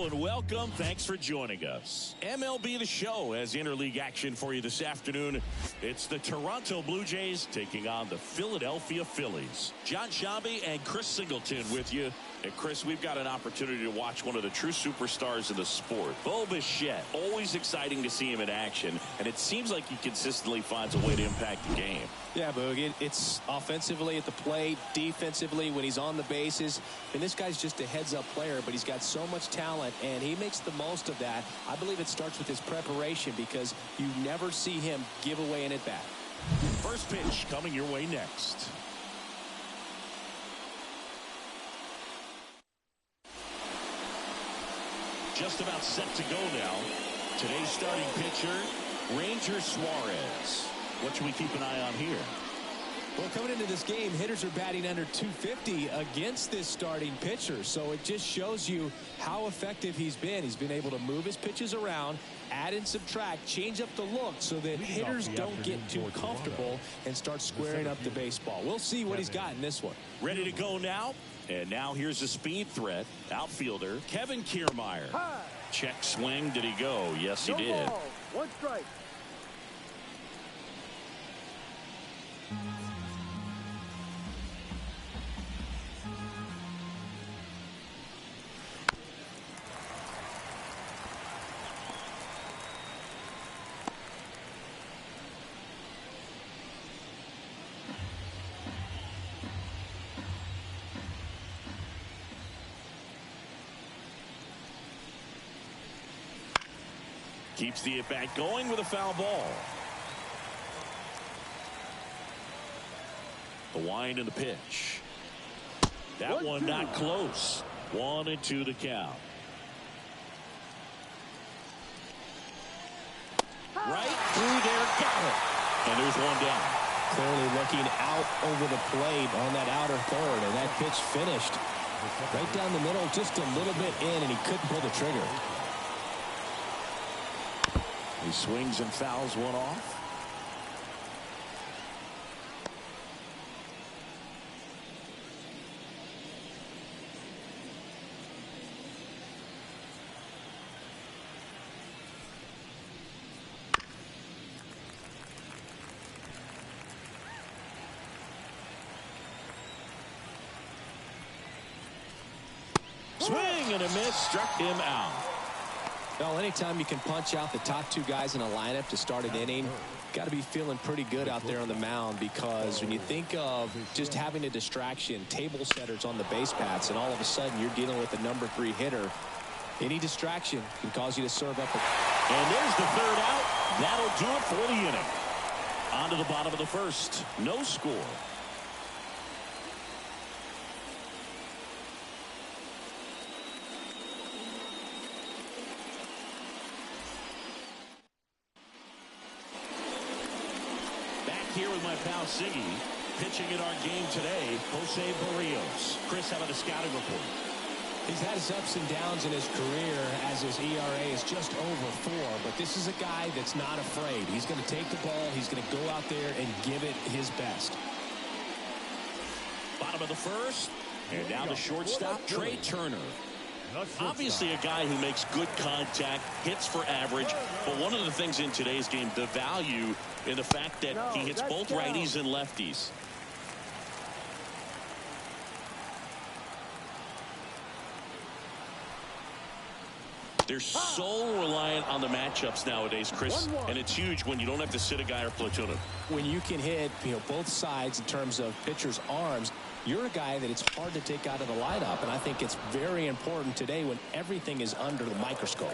Hello and welcome. Thanks for joining us. MLB The Show has interleague action for you this afternoon. It's the Toronto Blue Jays taking on the Philadelphia Phillies. John Shabby and Chris Singleton with you. And Chris, we've got an opportunity to watch one of the true superstars in the sport. Bo Bichette, always exciting to see him in action, and it seems like he consistently finds a way to impact the game. Yeah, Boog, it's offensively at the plate, defensively when he's on the bases. And this guy's just a heads-up player, but he's got so much talent, and he makes the most of that. I believe it starts with his preparation because you never see him give away an at-bat. First pitch coming your way next. Just about set to go now. Today's starting pitcher, Ranger Suarez. What should we keep an eye on here? Well, coming into this game, hitters are batting under 250 against this starting pitcher. So it just shows you how effective he's been. He's been able to move his pitches around, add and subtract, change up the look so that hitters don't get too comfortable and start squaring up the baseball. We'll see what he's got in this one. Ready to go now? And now here's a speed threat. Outfielder Kevin Kiermaier. Check swing. Did he go? Yes, he did. Ball. One strike. Keeps the at-bat going with a foul ball. The wind and the pitch. That one not close. 1-2 the count. Right through there, got it. And there's one down. Clearly looking out over the plate on that outer third, and that pitch finished right down the middle, just a little bit in, and he couldn't pull the trigger. He swings and fouls one off. Swing and a miss, struck him out. Well, anytime you can punch out the top two guys in a lineup to start an inning, got to be feeling pretty good out there on the mound, because when you think of just having a distraction, table setters on the base paths, and all of a sudden you're dealing with a number 3 hitter, any distraction can cause you to serve up. And there's the third out. That'll do it for the inning. On to the bottom of the first. No score. Here with my pal Siggy, pitching in our game today, Jose Barrios. Chris, how about a scouting report? He's had his ups and downs in his career, as his ERA is just over 4, but this is a guy that's not afraid. He's going to take the ball, he's going to go out there and give it his best. Bottom of the first, and now the shortstop, Trey Turner. Obviously a guy who makes good contact, hits for average, but one of the things in today's game, the value in the fact that he hits both righties and lefties. They're so reliant on the matchups nowadays, Chris, and it's huge when you don't have to sit a guy or platoon him. When you can hit, both sides in terms of pitchers' arms, you're a guy that it's hard to take out of the lineup, and I think it's very important today when everything is under the microscope.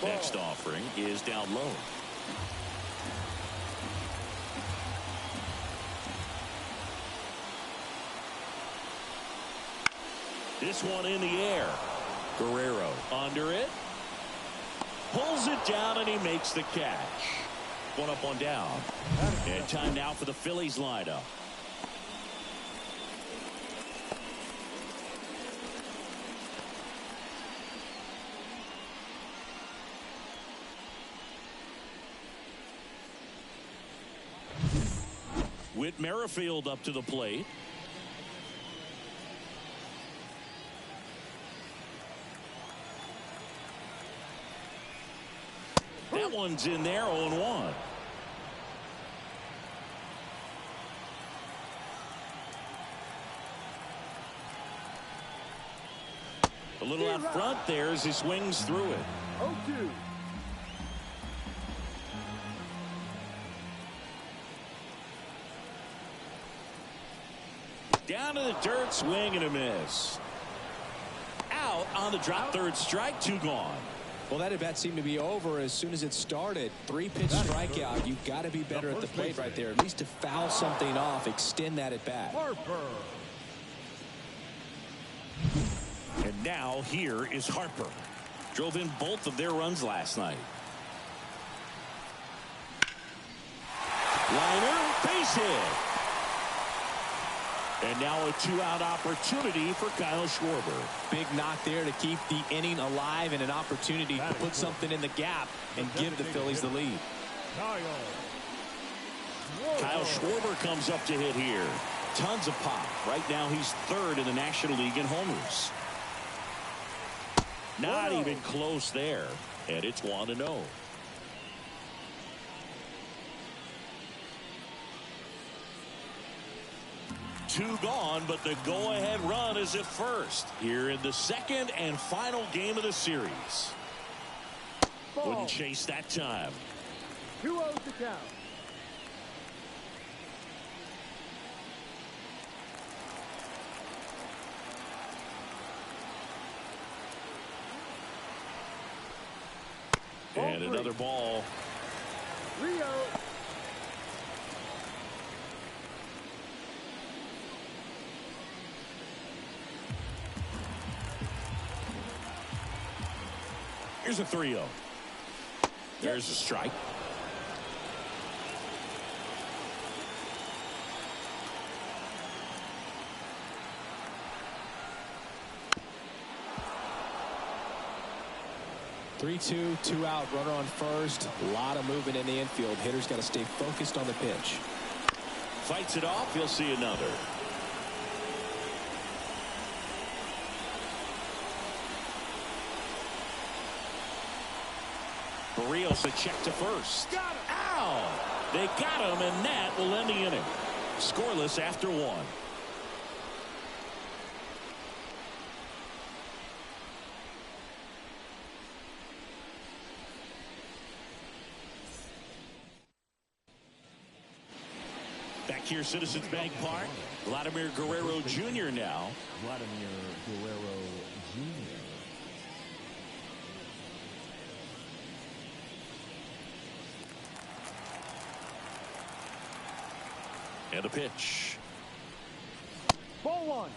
Next offering is down low. This one in the air. Guerrero under it. Pulls it down and he makes the catch. One up, one down. And time now for the Phillies lineup. Whit Merrifield up to the plate. That one's in there, 0-1. A little out front there as he swings through it. 0-2. Down to the dirt, swing and a miss. Out on the drop, third strike, 2 gone. Well, that at bat seemed to be over as soon as it started. 3-pitch strikeout. You've got to be better at the plate right there. At least to foul something off, extend that at bat. Harper. And now here is Harper. Drove in both of their runs last night. Liner, base hit. And now a 2-out opportunity for Kyle Schwarber. Big knock there to keep the inning alive and an opportunity to put something in the gap and give the Phillies the lead. Kyle Schwarber comes up to hit here. Tons of pop. Right now he's 3rd in the National League in homers. Not even close there. And it's 1-0. Two gone, but the go-ahead run is at first. Here in the second and final game of the series. Wouldn't chase that time. 2-0 to count. And another ball. 3-0. Here's a 3-0. There's a strike. Three-two, 2-out, runner on first. A lot of movement in the infield. Hitter's got to stay focused on the pitch. Fights it off. He'll see another. Barrios a check to first. Got him. Ow! They got him, and that will end the inning. Scoreless after 1. Back here, Citizens Bank Park. Vladimir Guerrero Jr. now. Vladimir Guerrero Jr. And a pitch. Ball 1.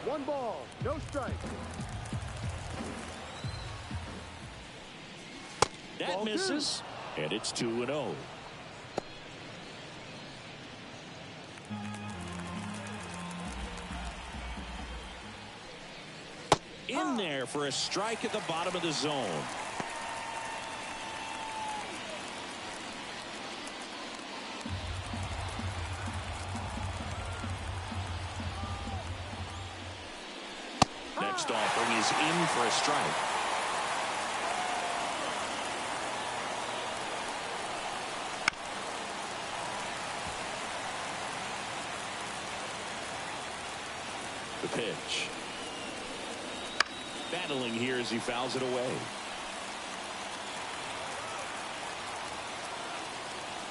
1 ball, no strike. That Ball misses. And it's 2-0. In there for a strike at the bottom of the zone. Next offering is in for a strike. The pitch. Battling here as he fouls it away.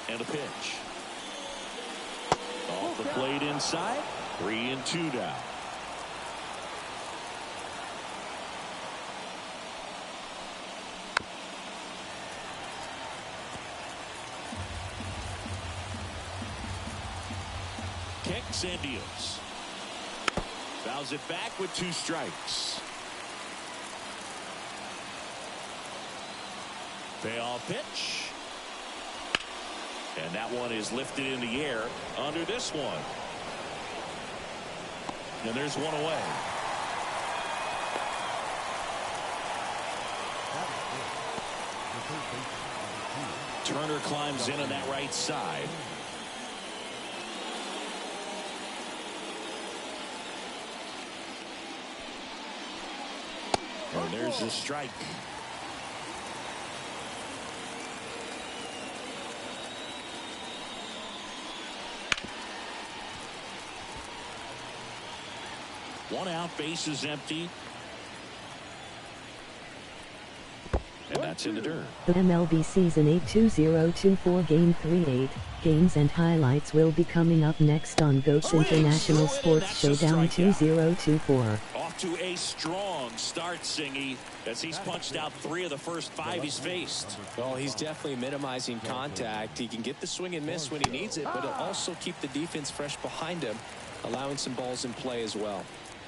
And a pitch. Off the plate inside. 3-2 now. Kicks and deals. Fouls it back with 2 strikes. Payoff pitch. And that one is lifted in the air under this one. And there's one away. Turner climbs in on that right side. And there's a strike. One out, base is empty. And that's in the dirt. The MLB Season 8 2024 Game 3-8 games and highlights will be coming up next on GOAT's International Sports Showdown 2024. Off to a strong start, Singy, as he's punched out 3 of the first 5 he's faced. Well, he's definitely minimizing contact. He can get the swing and miss when he needs it, but it'll also keep the defense fresh behind him, allowing some balls in play as well.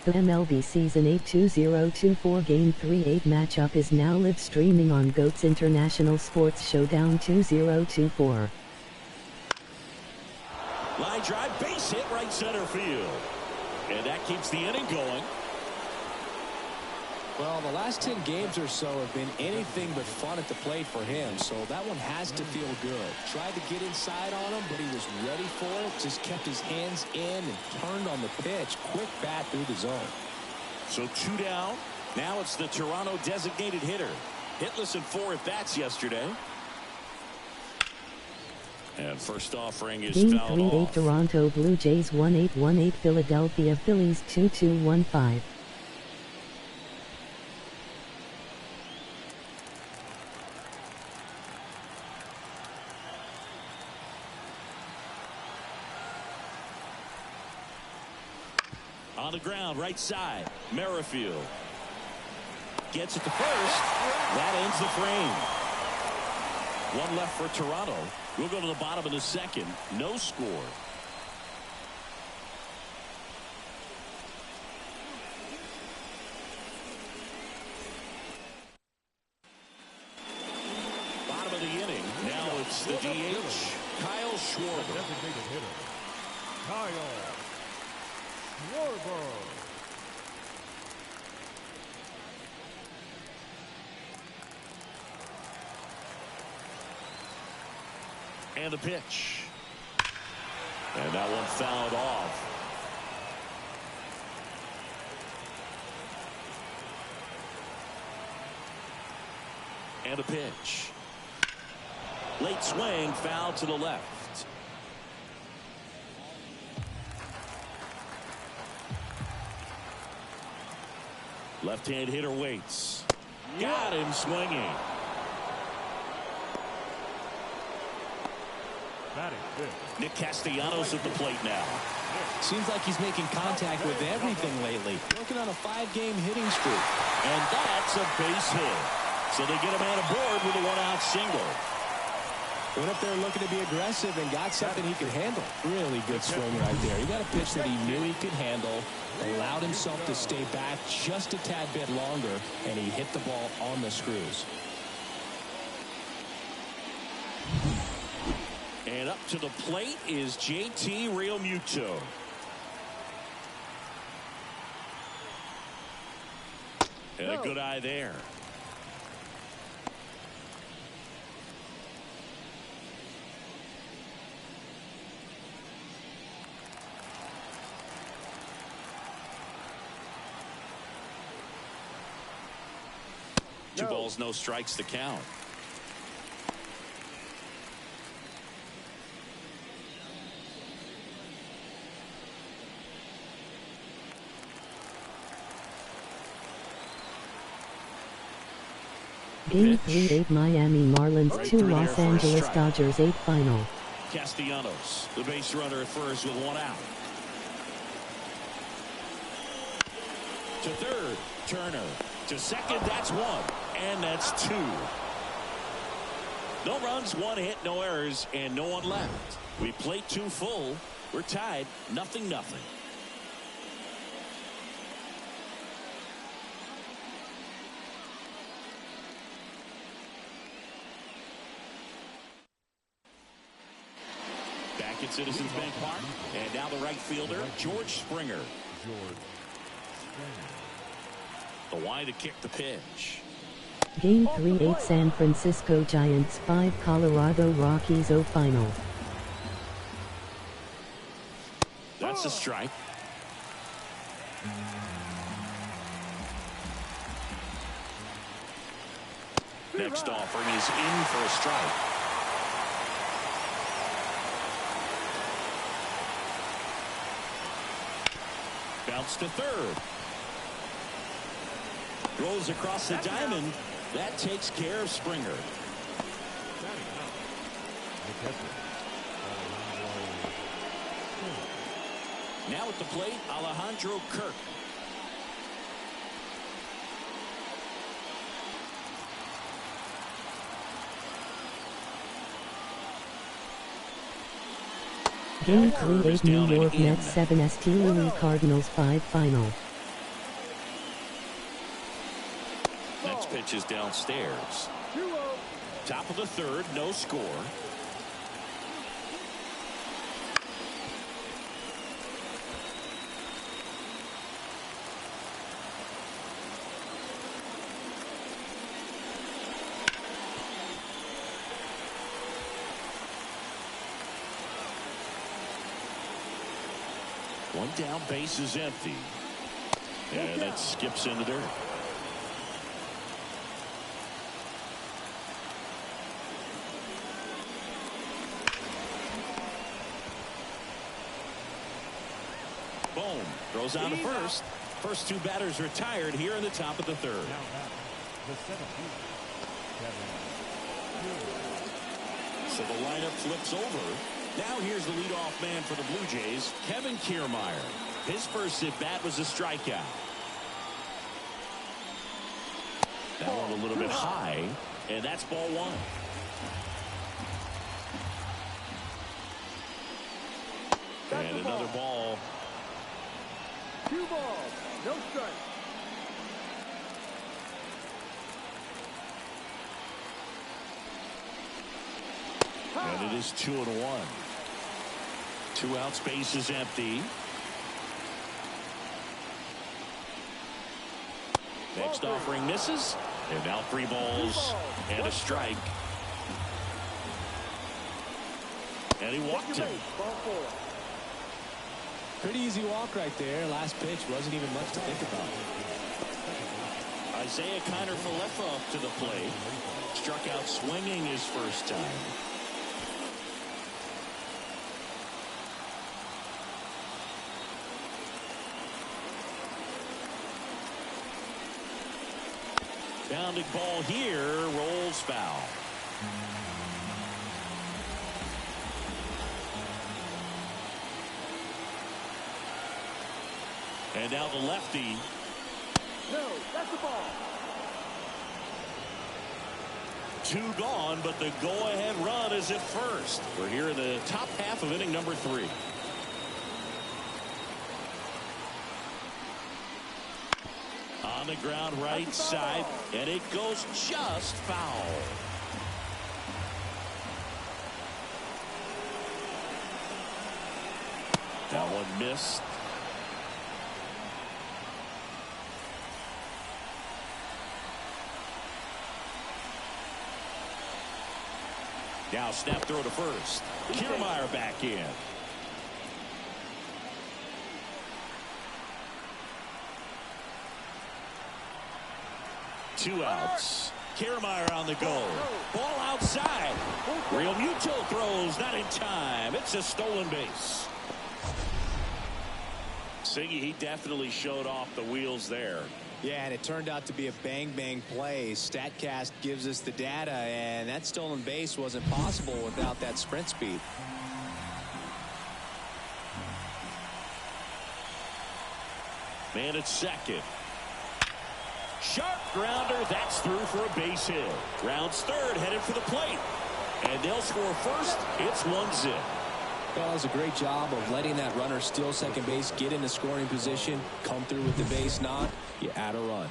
The MLB Season 8 2024 Game 3-8 matchup is now live streaming on GOAT's International Sports Showdown 2024. Line drive, base hit, right center field. And that keeps the inning going. Well, the last 10 games or so have been anything but fun at the plate for him, so that one has to feel good. Tried to get inside on him, but he was ready for it. Just kept his hands in and turned on the pitch. Quick bat through the zone. So 2 down. Now it's the Toronto designated hitter. Hitless in 4 at-bats yesterday. And first offering is Game fouled 3-8 off. Toronto Blue Jays 1-8-1-8 Philadelphia Phillies 2-2-1-5. On the ground, right side. Merrifield gets it to first. That ends the frame. 1 left for Toronto. We'll go to the bottom of the second. No score. Bottom of the inning. Now it's the DH, Kyle Schwarber. Designated hitter, Kyle Schwarber. And the pitch. And that one fouled off. And a pitch. Late swing, foul to the left. Left-hand hitter waits. Got him swinging. Nick Castellanos at the plate now. Seems like he's making contact with everything lately. Working on a 5-game hitting streak. And that's a base hit. So they get a man aboard with a 1-out single. Went up there looking to be aggressive and got something he could handle. Really good swing right there. He got a pitch that he knew he could handle, allowed himself to stay back just a tad bit longer, and he hit the ball on the screws. And up to the plate is JT Realmuto. And a good eye there. Two balls, no strikes to count. Game 3-8 Miami Marlins Right 2 through there Los for a Angeles strike. Dodgers 8 final. Castellanos, the base runner at first with 1 out. To third, Turner. To second, that's 1. And that's 2. No runs, 1 hit, no errors, and no one left. We played 2 full. We're tied, 0-0. Back at Citizens Bank Park. And now the right fielder, George Springer. The wide to kick the pitch. Game 3-8 San Francisco Giants 5 Colorado Rockies 0 final. That's a strike. Next offering is in for a strike. Bounce to third. Rolls across the diamond. That takes care of Springer. Now at the plate, Alejandro Kirk. Game 3-8 New York Mets 7 St. Louis Cardinals 5 final. Next pitch is downstairs. Top of the third, no score. One down, base is empty. And that skips into dirt. Boom. Throws on to first. First two batters retired here in the top of the third. So the lineup flips over. Now here's the leadoff man for the Blue Jays, Kevin Kiermaier. His first at-bat was a strikeout. That one a little bit high, and that's ball one. And another ball. 2 balls, no strike. And it is 2-1. 2 outs, base is empty. Next offering misses. And now 3 balls and a strike. And he walked him. Pretty easy walk right there. Last pitch wasn't even much to think about. Isaiah Kiner-Falefa up to the plate. Struck out swinging his first time. Bounding ball here, rolls foul. And now the lefty. No, that's the ball. 2 gone, but the go-ahead run is at first. We're here in the top half of inning number 3. On the ground right side, and it goes just foul. That one missed. Now snap throw to first. Kiermaier back in. Two outs. Kiermaier on the go. Ball outside. Real Muto throws not in time. It's a stolen base. Siggy, he definitely showed off the wheels there. Yeah, and it turned out to be a bang-bang play. StatCast gives us the data, and that stolen base wasn't possible without that sprint speed. Man at second. Sharp grounder. That's through for a base hit. Rounds third, headed for the plate. And they'll score first. It's 1-0. Well, does a great job of letting that runner steal second base, get in the scoring position, come through with the base knock. You add a run.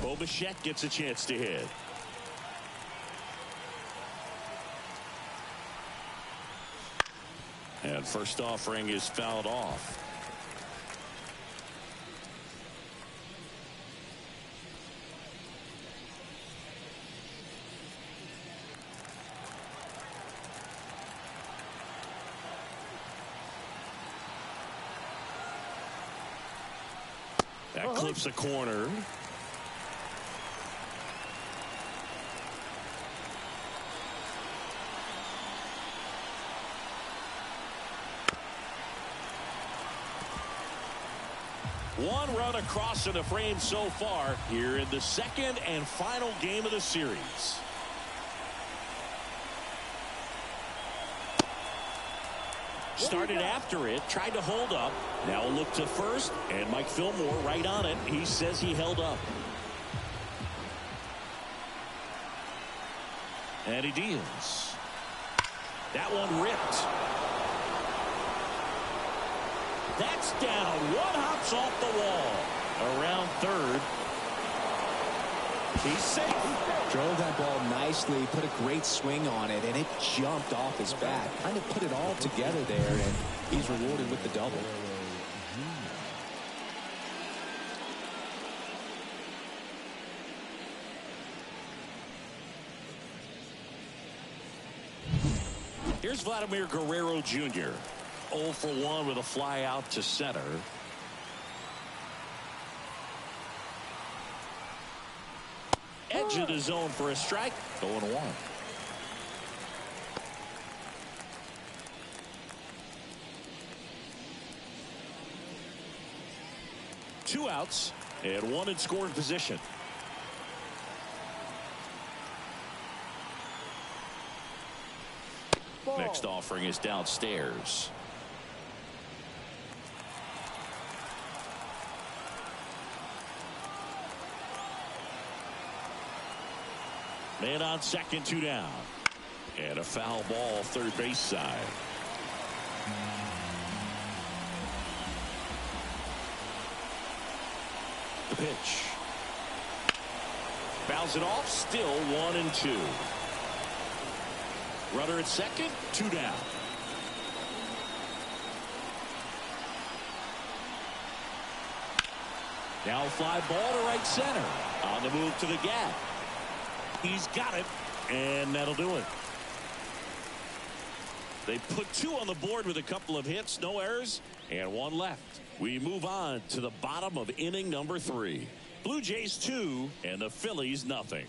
Bo Bichette gets a chance to hit. And first offering is fouled off. That clips a corner. One run across in the frame so far here in the second and final game of the series. Started after it, tried to hold up. Now a look to first, and Mike Fillmore right on it. He says he held up. And he deals. That one ripped. That's down. One hops off the wall. Around third. He's safe. Drove that ball nicely, put a great swing on it, and it jumped off his bat. Kind of put it all together there, and he's rewarded with the double. Here's Vladimir Guerrero Jr. 0 for 1 with a fly out to center. Edge of the zone for a strike. 0-1. Two outs and one in scoring position. Ball. Next offering is downstairs. Man on second, 2 down. And a foul ball third base side. The pitch. Fouls it off, still 1-2. Runner at second, 2 down. Now fly ball to right center. On the move to the gap. He's got it, and that'll do it. They put 2 on the board with a couple of hits, no errors, and 1 left. We move on to the bottom of inning number 3. Blue Jays 2 and the Phillies nothing.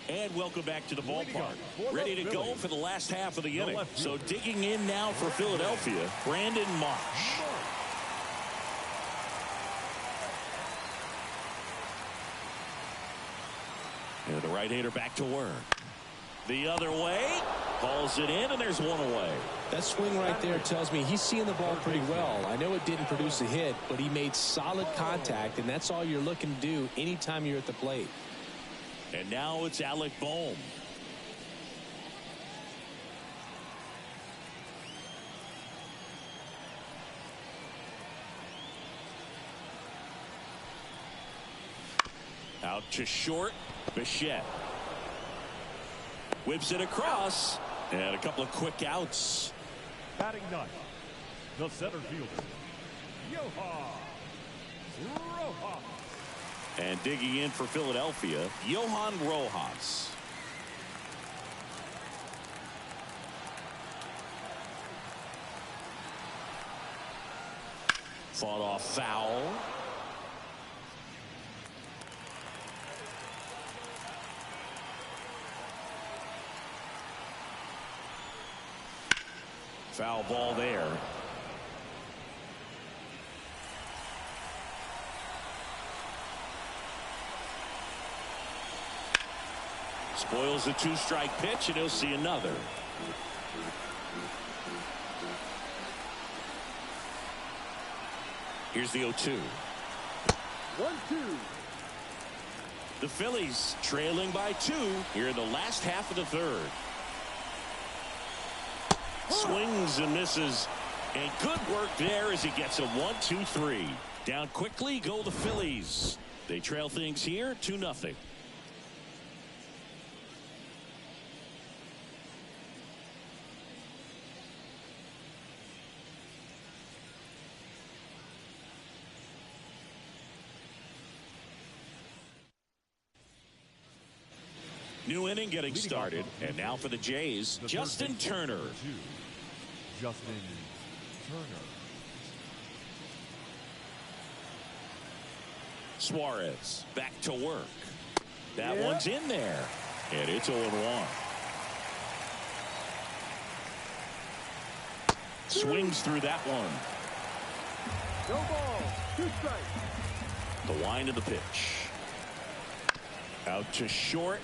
And welcome back to the ballpark. Ready to go for the last half of the inning. So digging in now for Philadelphia, Brandon Marsh. And the right-hander back to work. The other way. Calls it in, and there's 1 away. That swing right there tells me he's seeing the ball pretty well. I know it didn't produce a hit, but he made solid contact, and that's all you're looking to do anytime you're at the plate. And now it's Alec Bohm. Out to short. Bichette whips it across, and a couple of quick outs. Batting ninth, the center fielder, Johan Rojas. And digging in for Philadelphia, Johan Rojas. Fought off foul. Foul ball there. Spoils the 2-strike pitch, and he'll see another. Here's the 0-2. 1-2. The Phillies trailing by 2 here in the last half of the third. Swings and misses, and good work there as he gets a 1-2-3. Down quickly go the Phillies. They trail things here 2-0. New inning getting started, and now for the Jays, Justin Turner. Justin Turner. Suarez back to work. That one's in there. And it's 0-1. Swings through that one. No ball. 2 strikes. The wind of the pitch. Out to short.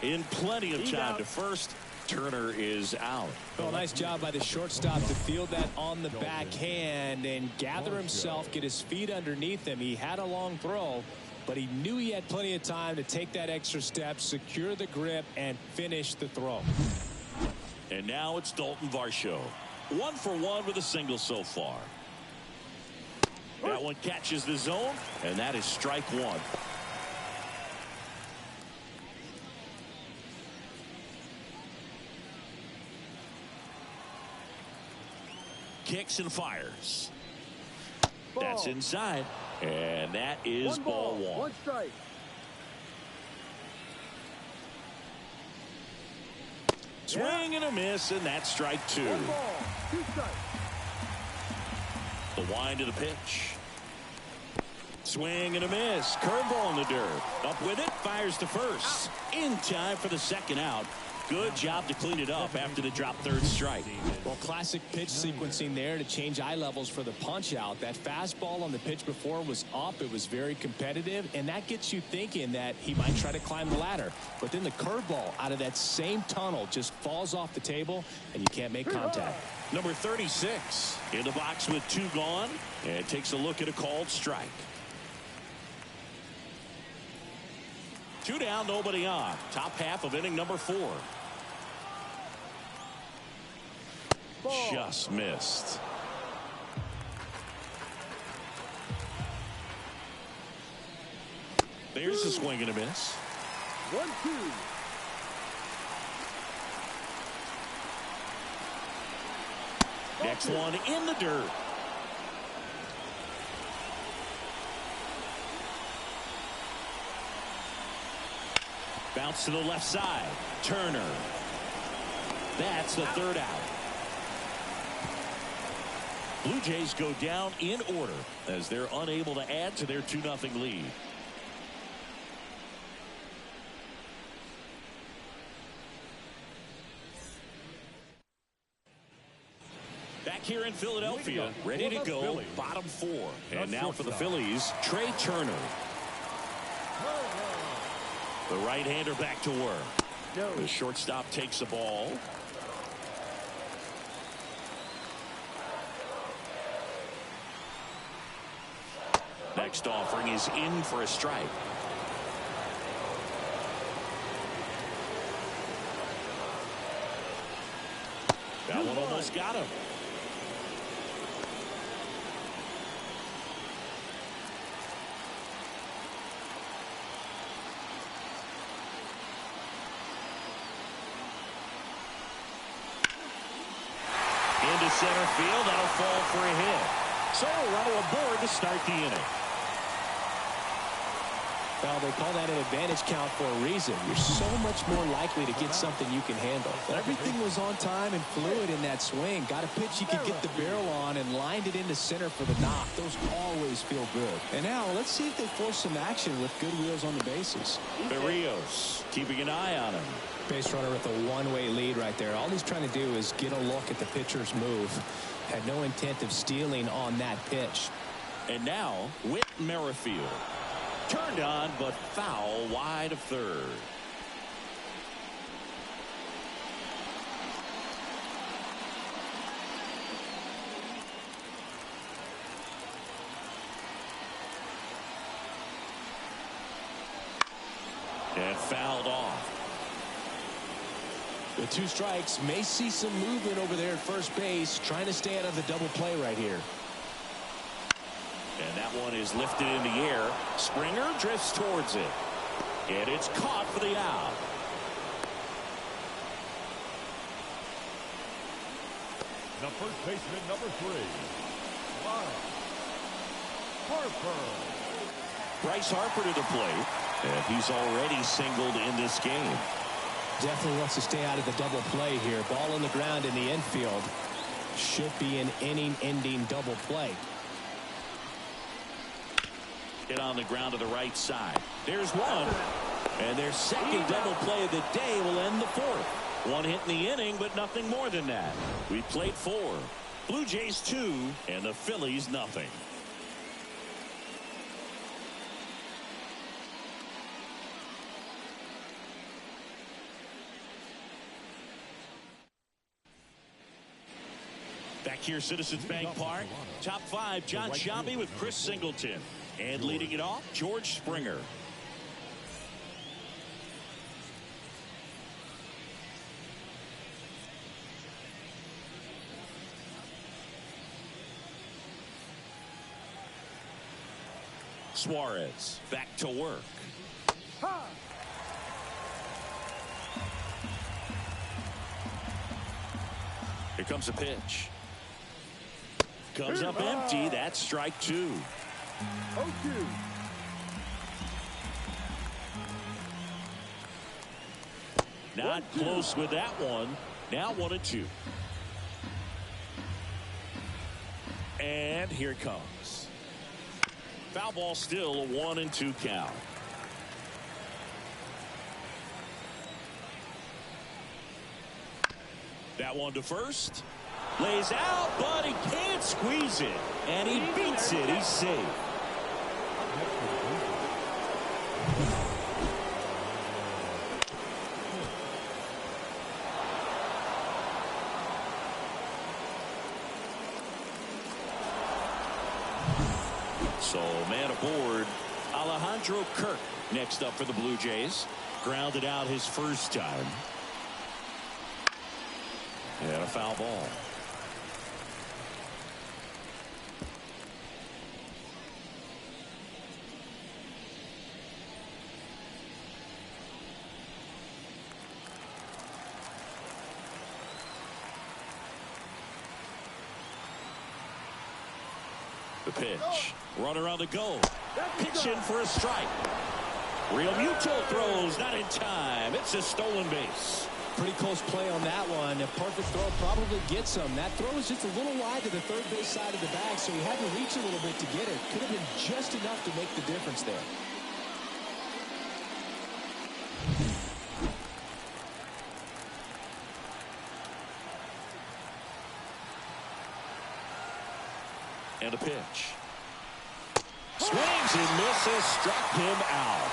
In plenty of time to first. Turner is out. Well, nice job by the shortstop to field that on the backhand and gather himself, get his feet underneath him. He had a long throw, but he knew he had plenty of time to take that extra step, secure the grip, and finish the throw. And now it's Dalton Varsho. 1 for 1 with a single so far. That one catches the zone, and that is strike 1. Kicks and fires. That's inside, and that is ball 1. 1 strike. Swing and a miss, and that's strike 2. 1 ball. 2 strikes. The wind of the pitch. Swing and a miss. Curveball in the dirt. Up with it. Fires to first. In time for the second out. Good job to clean it up after the drop third strike. Well, classic pitch sequencing there to change eye levels for the punch out. That fastball on the pitch before was up. It was very competitive, and that gets you thinking that he might try to climb the ladder. But then the curveball out of that same tunnel just falls off the table, and you can't make contact. Number 36 in the box with 2 gone, and takes a look at a called strike. 2 down, nobody on. Top half of inning number 4. Ball. Just missed. There's a swing and a miss. 1-2. Next one in the dirt. Bounce to the left side. Turner. That's the third out. Blue Jays go down in order as they're unable to add to their 2-0 lead. Back here in Philadelphia, ready to go, bottom 4. And now for the Phillies, Trey Turner. The right-hander back to work. The shortstop takes the ball. Next offering is in for a strike. That one almost got him. Into center field. That'll fall for a hit. So a runner aboard to start the inning. Well, they call that an advantage count for a reason. You're so much more likely to get something you can handle. Everything was on time and fluid in that swing. Got a pitch you could get the barrel on and lined it into center for the knock. Those always feel good. And now let's see if they force some action with good wheels on the bases. Berrios keeping an eye on him. Base runner with a one-way lead right there. All he's trying to do is get a look at the pitcher's move. Had no intent of stealing on that pitch. And now Whit Merrifield. Turned on, but foul wide of third. And fouled off. The 2 strikes may see some movement over there at first base, trying to stay out of the double play right here. And that one is lifted in the air. Springer drifts towards it. And it's caught for the out. The first baseman, number 3. Harper. Bryce Harper to the plate. And he's already singled in this game. Definitely wants to stay out of the double play here. Ball on the ground in the infield. Should be an inning-ending double play. Hit on the ground to the right side. There's one. And their second double play of the day will end the fourth. One hit in the inning, but nothing more than that. We played 4. Blue Jays 2 and the Phillies nothing. Back here, Citizens Bank Park. Top 5, John Sciambi with Chris Singleton. And leading it off, George Springer. Suarez back to work. Here comes a pitch. Comes up empty. That's strike 2. 0-2. Not close with that one. Now 1-2. And here it comes. Foul ball, still a 1-2 count. That one to first. Lays out, but he can't squeeze it. And he beats it. He's safe. So, man aboard, Alejandro Kirk next up for the Blue Jays. Grounded out his first time. And a foul ball. The pitch. Runner on the go. Pitching for a strike. Real Muto throws, not in time. It's a stolen base. Pretty close play on that one. A perfect throw probably gets him. That throw was just a little wide to the third base side of the bag, so he had to reach a little bit to get it. Could have been just enough to make the difference there. And a pitch. Swings and misses, struck him out.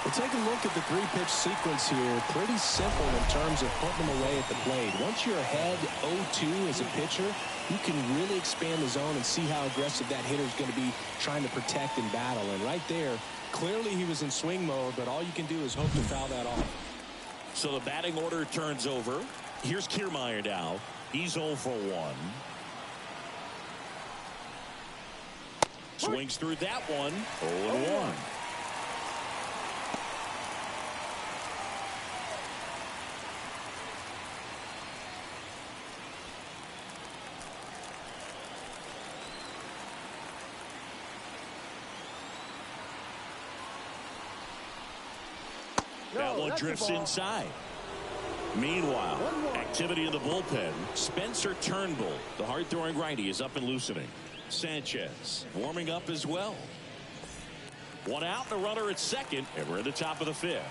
Well, take a look at the 3-pitch sequence here. Pretty simple in terms of putting them away at the plate. Once you're ahead 0-2 as a pitcher, you can really expand the zone and see how aggressive that hitter is going to be trying to protect and battle. And right there, clearly he was in swing mode, but all you can do is hope to foul that off. So the batting order turns over. Here's Kiermaier now. He's 0 for 1. Swings through that one. 0-1. That one drifts inside. Meanwhile, activity in the bullpen. Spencer Turnbull, the hard-throwing righty, is up and loosening. Sanchez warming up as well. One out, the runner at second, and we're at the top of the 5th.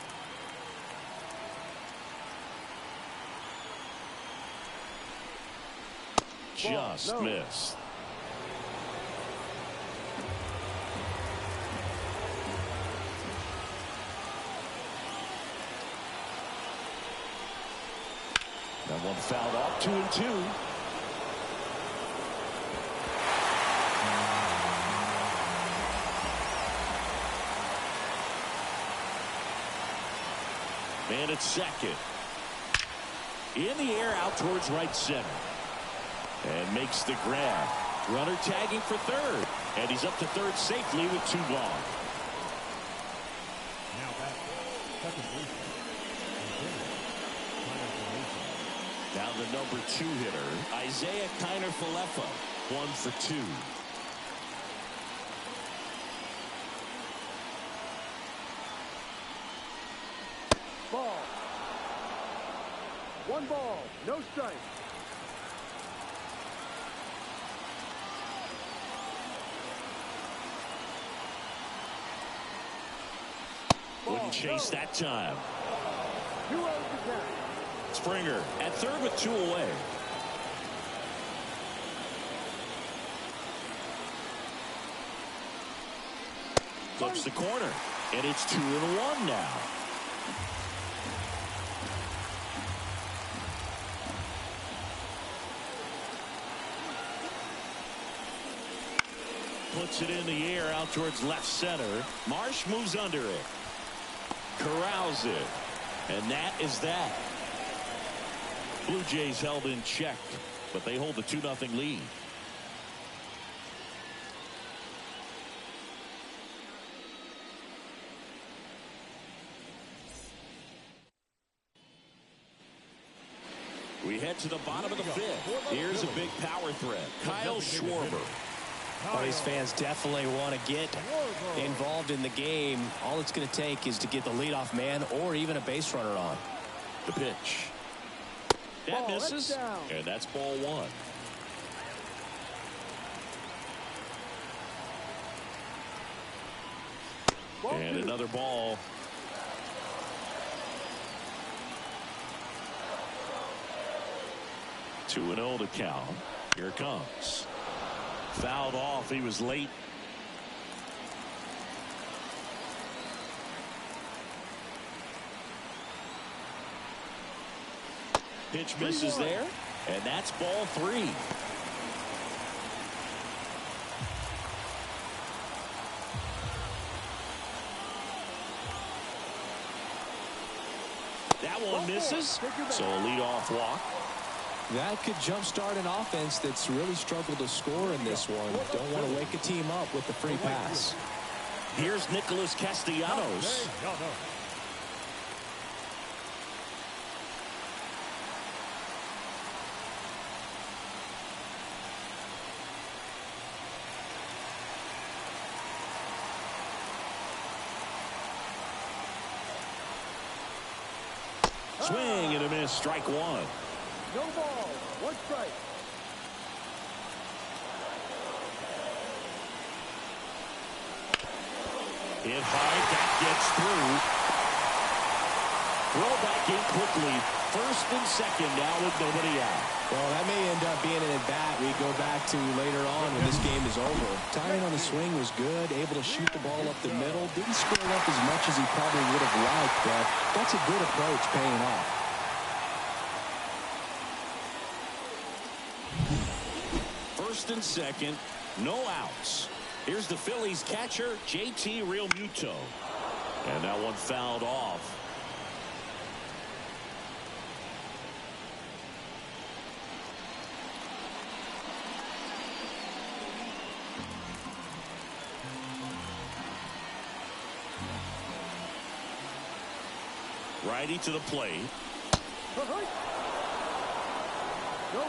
Just missed. That one fouled off. 2-2. Man at second. In the air out towards right center. And makes the grab. Runner tagging for third. And he's up to third safely with 2 gone. Now back. Second baseman. Now the number 2 hitter, Isaiah Kiner-Falefa, 1 for 2. Ball. 1 ball, no strike. Wouldn't chase that time. 2 outs again. Springer at third with 2 away. Flips the corner, and it's 2-1 now. Puts it in the air out towards left center. Marsh moves under it. Corrals it. And that is that. Blue Jays held in check, but they hold the 2-0 lead. We head to the bottom of the 5th. Here's a big power threat. Kyle Schwarber. Phillies fans definitely want to get involved in the game. All it's going to take is to get the leadoff man or even a base runner on. The pitch. That misses, and that's ball 1. And another ball. Two and 0 to count. Here it comes. Fouled off. He was late. Pitch misses there, and that's ball 3. That one misses, so a leadoff walk. That could jumpstart an offense that's really struggled to score in this one. Don't want to wake a team up with the free pass. Here's Nicholas Castellanos. Swing and a miss, strike 1. No ball, 1 strike. Hit hard, that gets through. Throw back in quickly. First and second now with nobody out. Well, that may end up being an at-bat we go back to later on when this game is over. Timing on the swing was good, able to shoot the ball up the middle. Didn't score up as much as he probably would have liked, but that's a good approach paying off. First and second, no outs. Here's the Phillies catcher, JT Realmuto. And that one fouled off. Righty to the plate. No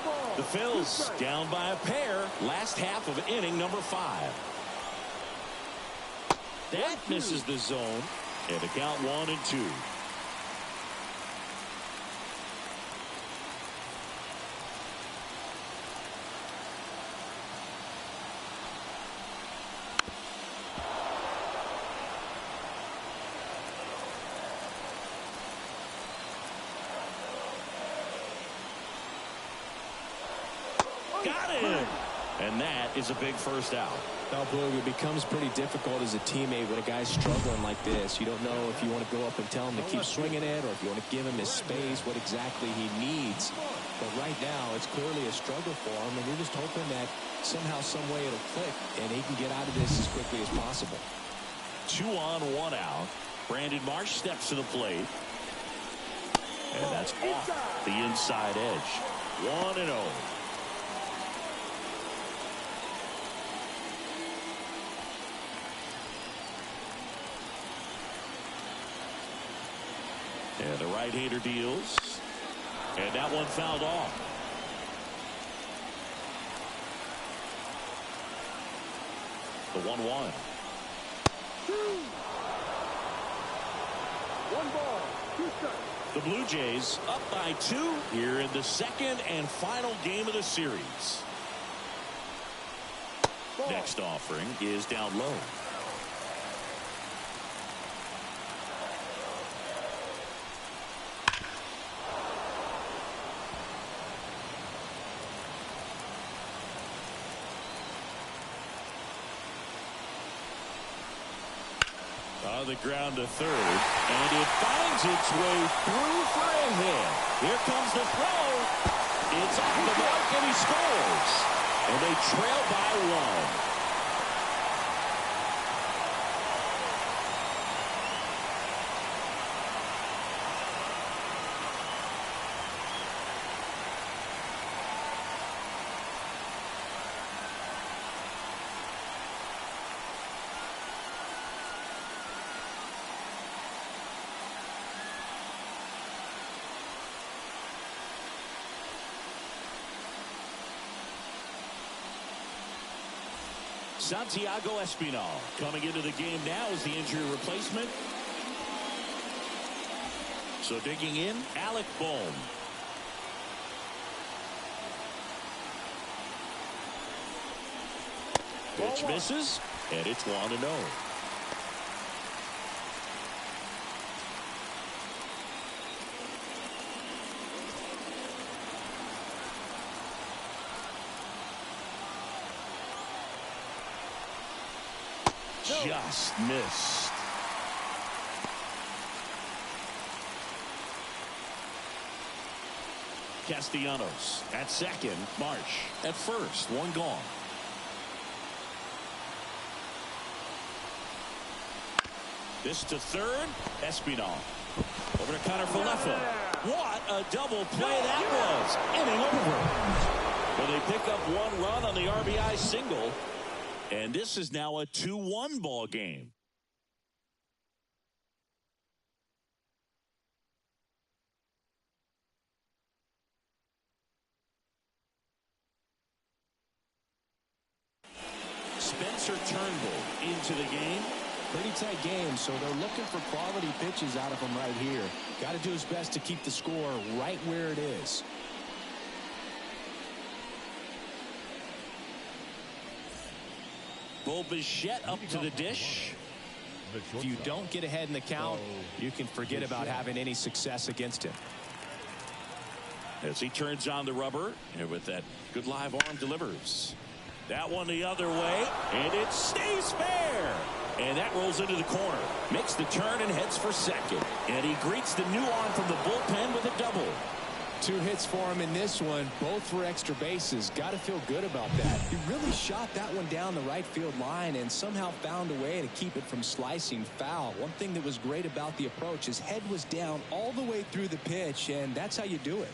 ball. The Phils down by a pair. Last half of inning number 5. That misses the zone. And the count 1-2. Got it. And that is a big first out. Well, Boog, it becomes pretty difficult as a teammate when a guy's struggling like this. You don't know if you want to go up and tell him to keep swinging it or if you want to give him his space, what exactly he needs. But right now, it's clearly a struggle for him, and you're just hoping that somehow, some way it'll click, and he can get out of this as quickly as possible. 2 on, 1 out. Brandon Marsh steps to the plate. And that's off the inside edge. 1-0. And the right-hander deals. And that one fouled off. The 1-1. 1 ball, 2 strikes. The Blue Jays up by 2 here in the second and final game of the series. Ball. Next offering is down low. on the ground to third, and it finds its way through for a hit. Here comes the throw. It's off the mark, and he scores. And they trail by one. Santiago Espinal coming into the game now as the injury replacement. So digging in, Alec Bohm. Pitch misses, and it's 1-0. Just missed. Castellanos at second. Marsh at first. One gone. This to third. Espinal. Over to Connor Falefa. What a double play that was. Inning over. Well, they pick up one run on the RBI single. And this is now a 2-1 ball game. Spencer Turnbull into the game. Pretty tight game, so they're looking for quality pitches out of him right here. Got to do his best to keep the score right where it is. Bo Bichette up to the dish. If you don't get ahead in the count, you can forget about having any success against him. As he turns on the rubber, and with that good live arm delivers. That one the other way, and it stays fair. And that rolls into the corner. Makes the turn and heads for second. And he greets the new arm from the bullpen with a double. 2 hits for him in this one, both for extra bases. Got to feel good about that. He really shot that one down the right field line and somehow found a way to keep it from slicing foul. One thing that was great about the approach, his head was down all the way through the pitch, and that's how you do it.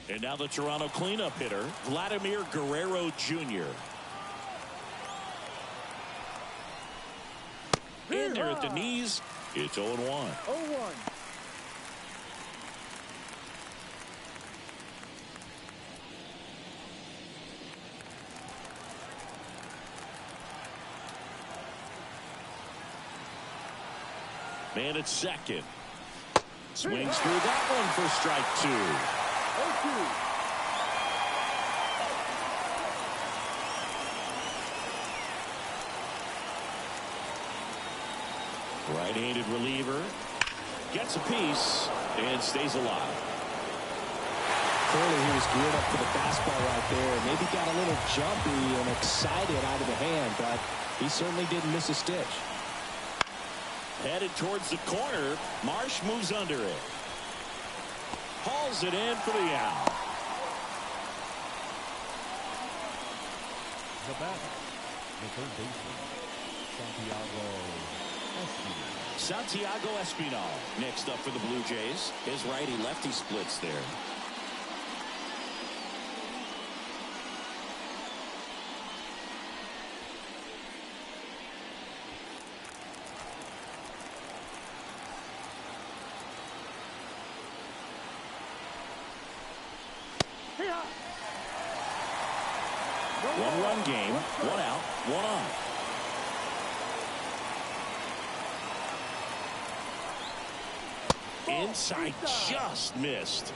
And now the Toronto cleanup hitter, Vladimir Guerrero Jr. In there at the knees. It's 0-1. 0-1. Man at second. Swings through that one for strike 2. 0-2. Right-handed reliever. Gets a piece and stays alive. Clearly he was geared up for the fastball right there. Maybe got a little jumpy and excited out of the hand, but he certainly didn't miss a stitch. Headed towards the corner. Marsh moves under it. Hauls it in for the out. The batter, the third baseman, Santiago Espinal next up for the Blue Jays. His righty-lefty splits there. One-run game, 1 out, 1 on. Inside, just missed.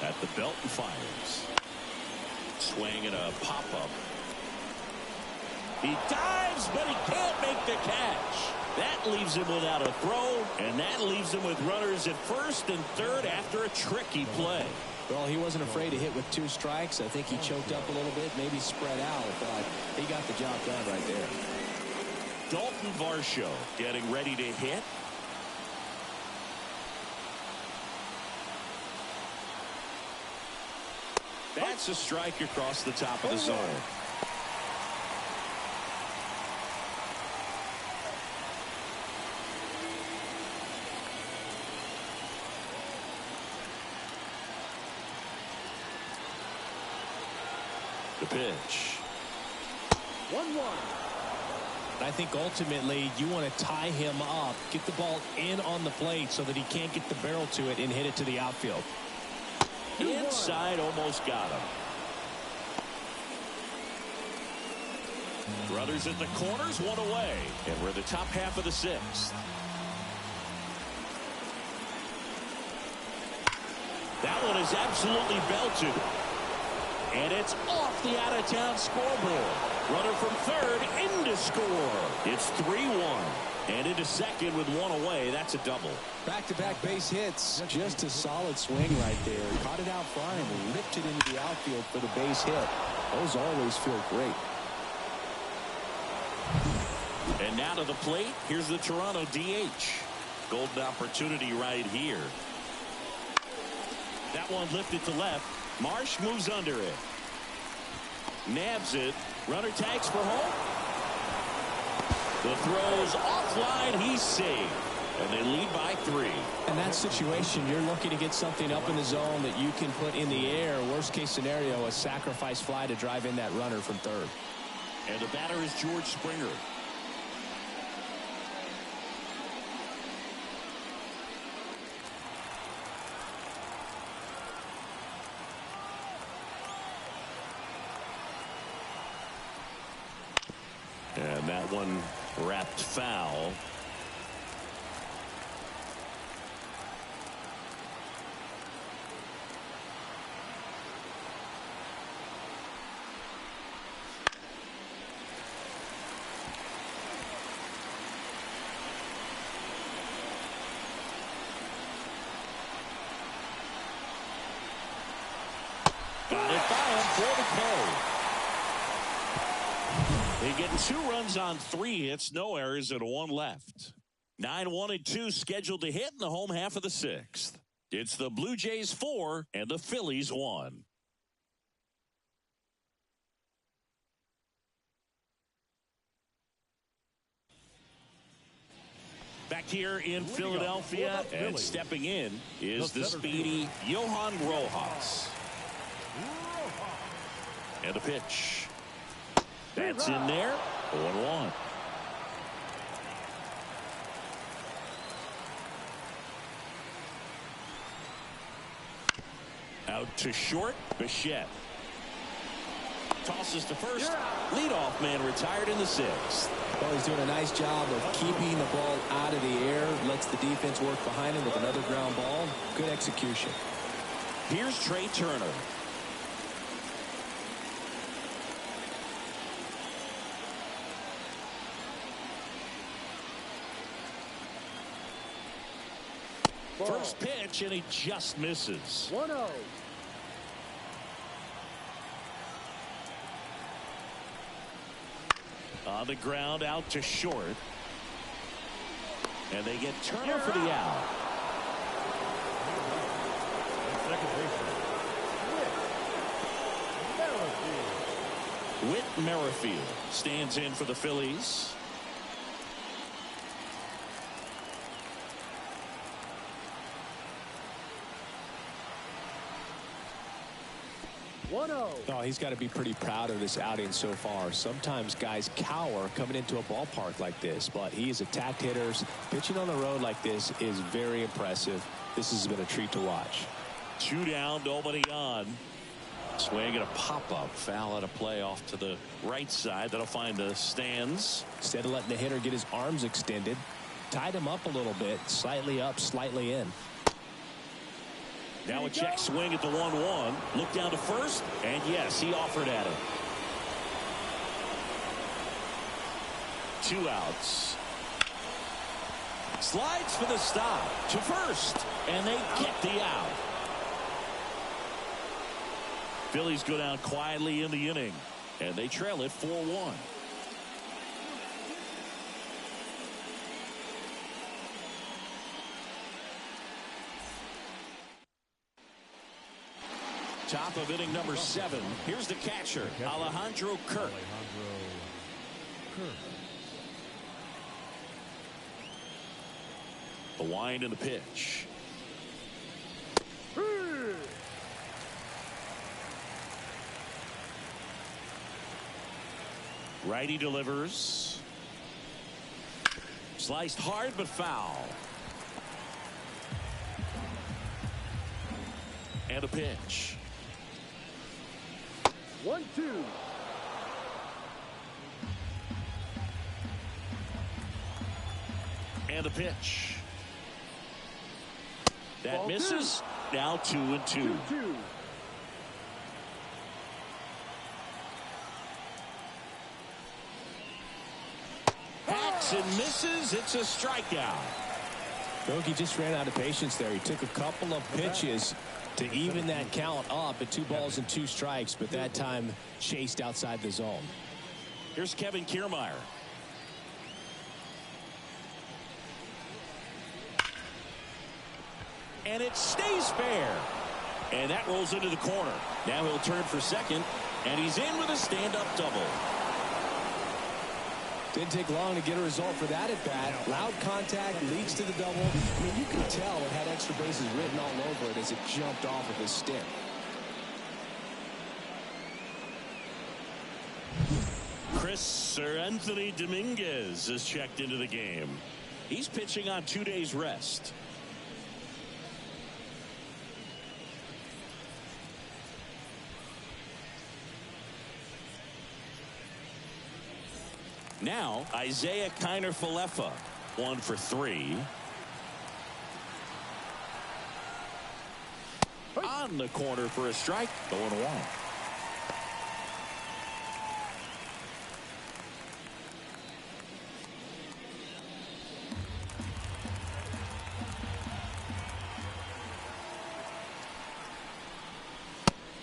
At the belt and fires. Swing and a pop-up. He dives, but he can't make the catch. That leaves him without a throw, and that leaves him with runners at first and third after a tricky play. Well, he wasn't afraid to hit with 2 strikes. I think he choked up a little bit, maybe spread out, but he got the job done right there. Dalton Varsho getting ready to hit. That's a strike across the top of the zone. The pitch. 1-1. I think ultimately you want to tie him up, get the ball in on the plate so that he can't get the barrel to it and hit it to the outfield. Inside, almost got him. Brothers at the corners, 1 away. And we're in the top half of the 6th. That one is absolutely belted. And it's off the out-of-town scoreboard. Runner from third into score. It's 3-1. And into second with 1 away. That's a double. Back-to-back base hits. Just a solid swing right there. Caught it out front and ripped it into the outfield for the base hit. Those always feel great. And now to the plate. Here's the Toronto DH. Golden opportunity right here. That one lifted to left. Marsh moves under it. Nabs it. Runner tags for home. The throw's offline. He's saved. And they lead by 3. In that situation, you're looking to get something up in the zone that you can put in the air. Worst case scenario, a sacrifice fly to drive in that runner from third. And the batter is George Springer. And that one wrapped foul. Got it by him for the K. They get 2 runs on 3 hits, no errors, and 1 left. 9-1-2 scheduled to hit in the home half of the 6th. It's the Blue Jays 4 and the Phillies 1. Back here in Philadelphia, and stepping in is the speedy Johan Rojas. And a pitch. That's in there. 1-1. Out to short. Bichette tosses to first. Leadoff man retired in the 6th. Well, he's doing a nice job of keeping the ball out of the air. Lets the defense work behind him with another ground ball. Good execution. Here's Trey Turner. First pitch, and he just misses. 1-0. On the ground, out to short. And they get Turner for the out. Second baseman, Whit Merrifield stands in for the Phillies. Oh, he's got to be pretty proud of this outing so far. Sometimes guys cower coming into a ballpark like this, but he has attacked hitters. Pitching on the road like this is very impressive. This has been a treat to watch. 2 down, nobody on. Swing and a pop-up. Foul out of play off to the right side. That'll find the stands. Instead of letting the hitter get his arms extended, tied him up a little bit, slightly up, slightly in. Now a check swing at the 1-1. Look down to first, and yes, he offered at it. 2 outs. Slides for the stop to first, and they get the out. Phillies go down quietly in the inning, and they trail it 4-1. Top of inning number 7. Here's the catcher, Alejandro Kirk. The wind and the pitch. Righty delivers. Sliced hard but foul. And a pitch. 1-2. And a pitch. That Ball misses. Now 2-2. 2-2. Hacks and misses. It's a strikeout. Bogey just ran out of patience there. He took a couple of pitches to even that count up at 2 balls and 2 strikes, but that time chased outside the zone. Here's Kevin Kiermaier. And it stays fair. And that rolls into the corner. Now he'll turn for second, and he's in with a stand-up double. Didn't take long to get a result for that at bat. Loud contact leads to the double. I mean, you can tell it had extra bases written all over it as it jumped off of his stick. Sir Anthony Dominguez is checked into the game. He's pitching on 2 days rest. Now, Isaiah Kiner-Falefa, 1 for 3. On the corner for a strike, 0-1.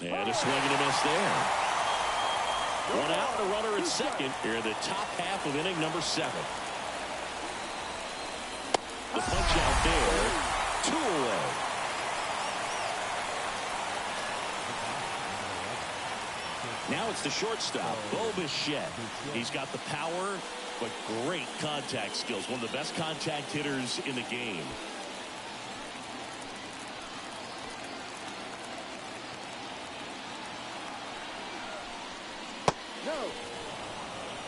And a swing and a miss there. 1 out, a runner at second here in the top half of inning number 7. The punch out there, 2 away. Now it's the shortstop, Bo Bichette. He's got the power, but great contact skills. One of the best contact hitters in the game.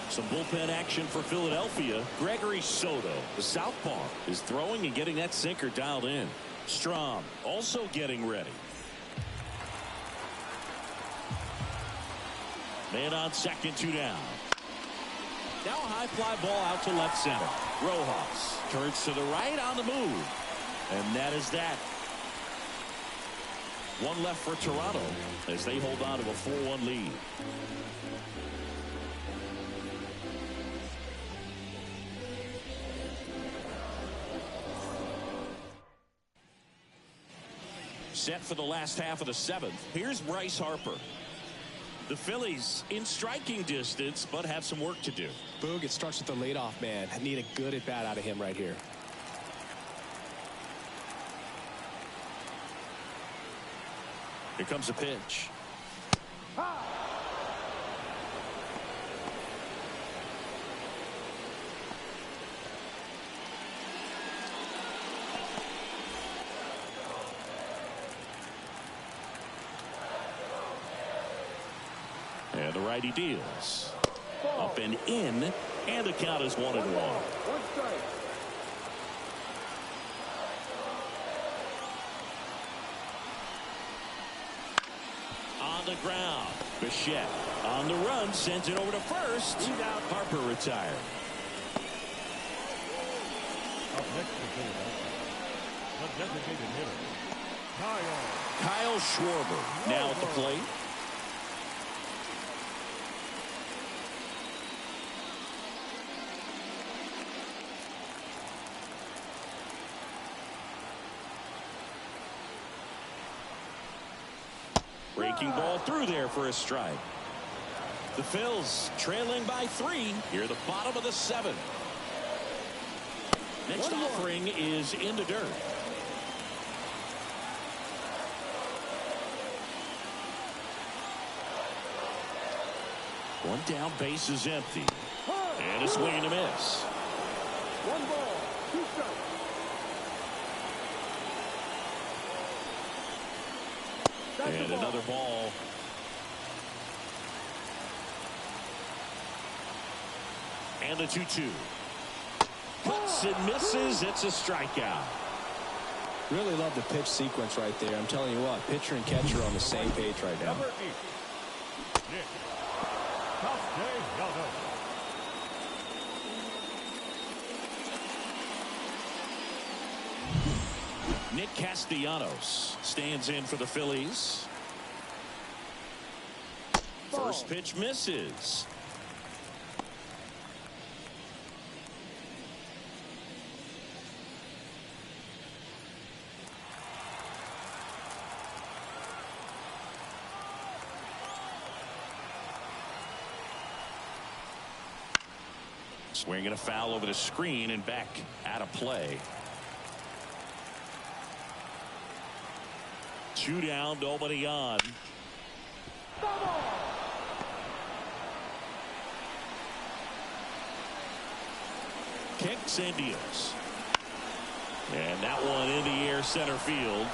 Some bullpen action for Philadelphia. Gregory Soto, the southpaw, is throwing and getting that sinker dialed in. Strom also getting ready. Man on second, 2 down. Now a high fly ball out to left center. Rojas turns to the right on the move. And that is that. 1 left for Toronto as they hold on to a 4-1 lead. Set for the last half of the 7th. Here's Bryce Harper. The Phillies in striking distance, but have some work to do. Boog, it starts with the leadoff man. I need a good at bat out of him right here. Here comes a pitch. And the righty deals. Up and in, and the count is 1-1. 1 strike. On the ground, Bichette on the run, sends it over to first. Out, Harper retired. Up next to Philadelphia, the designated hitter, Kyle Schwarber now at the plate. Breaking ball through there for a strike. The Phils trailing by 3 here at the bottom of the 7th. Next offering is in the dirt. One down, base is empty. And a swing and a miss. 1 ball, 2 strikes. And another ball. And the 2-2. Cuts and misses. It's a strikeout. Really love the pitch sequence right there. I'm telling you what, pitcher and catcher are on the same page right now. Number 8. Nick Castellanos. Nick Castellanos stands in for the Phillies. First pitch misses. Swinging a foul over the screen and back out of play. 2 down, nobody on. Kicks and deals. And that one in the air center field.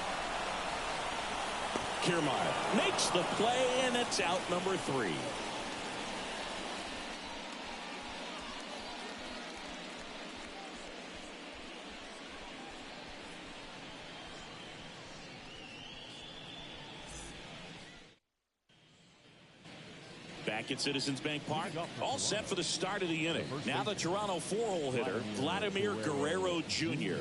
Kiermaier makes the play, and it's out number 3. Back at Citizens Bank Park, all set for the start of the inning. Now the Toronto 4-hole hitter, Vladimir Guerrero Jr.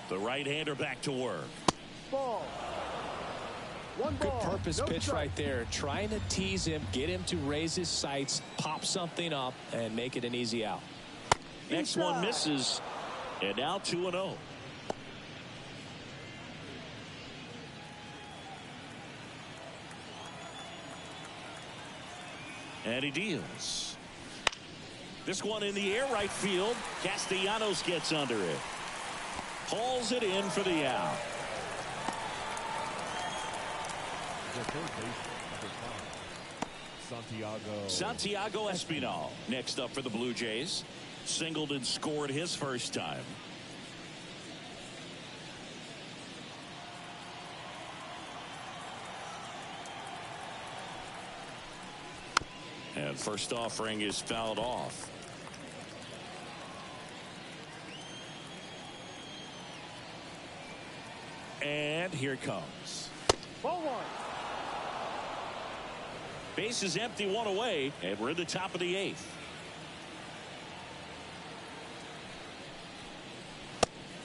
The right-hander back to work. Ball. 1 Good ball, purpose no pitch strike. right there. Trying to tease him, get him to raise his sights, pop something up, and make it an easy out. Next one misses, and now 2-0. And he deals. This one in the air right field. Castellanos gets under it. Hauls it in for the out. The third baseman, number 5, Santiago Espinal next up for the Blue Jays. Singled and scored his first time. And first offering is fouled off. And here it comes. Ball 1. Base is empty, 1 away, and we're in the top of the 8th.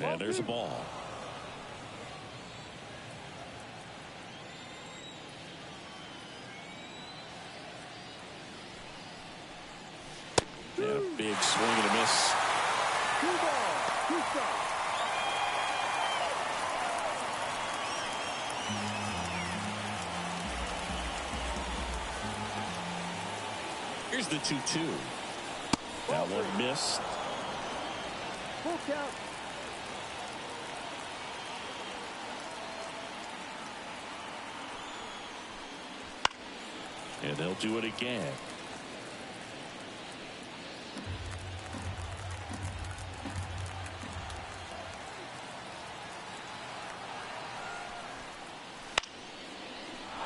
And there's a ball. And a big swing and a miss. 2 balls, 2 strikes. Here's the 2-2. That one missed. Full count. And they'll do it again.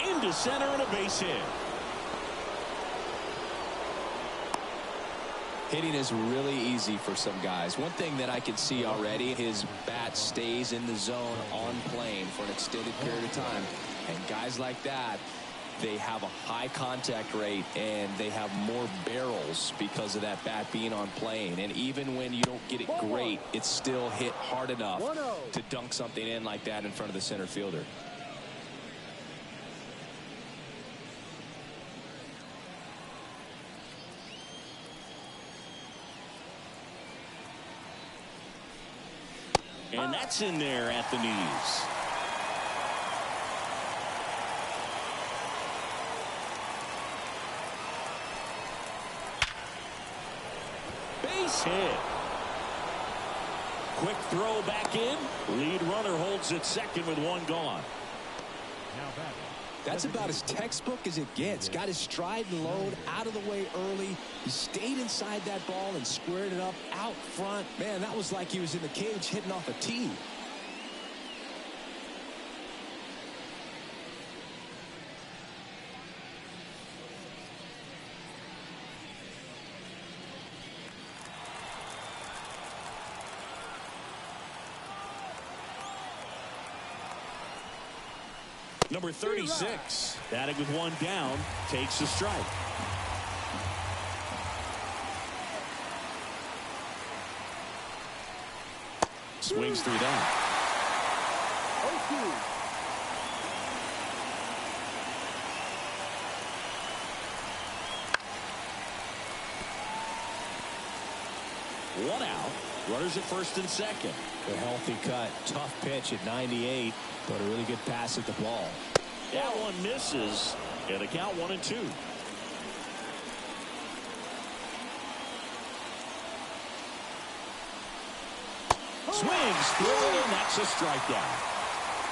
Into center and a base hit. Hitting is really easy for some guys. One thing that I can see already, his bat stays in the zone on plane for an extended period of time. And guys like that, they have a high contact rate and they have more barrels because of that bat being on plane. And even when you don't get it great, it's still hit hard enough to dunk something in like that in front of the center fielder. And that's in there at the knees. Base hit. Quick throw back in. Lead runner holds it second with one gone. Now back. That's about as textbook as it gets. Got his stride and load out of the way early. He stayed inside that ball and squared it up out front. Man, that was like he was in the cage hitting off a tee. Number 36, batting with one down, takes a strike. Swings through that. 0-2. One out. Runners at first and second. A healthy cut. Tough pitch at 98, but a really good pass at the ball. That one misses, and the count 1-2. Swings through, and that's a strikeout.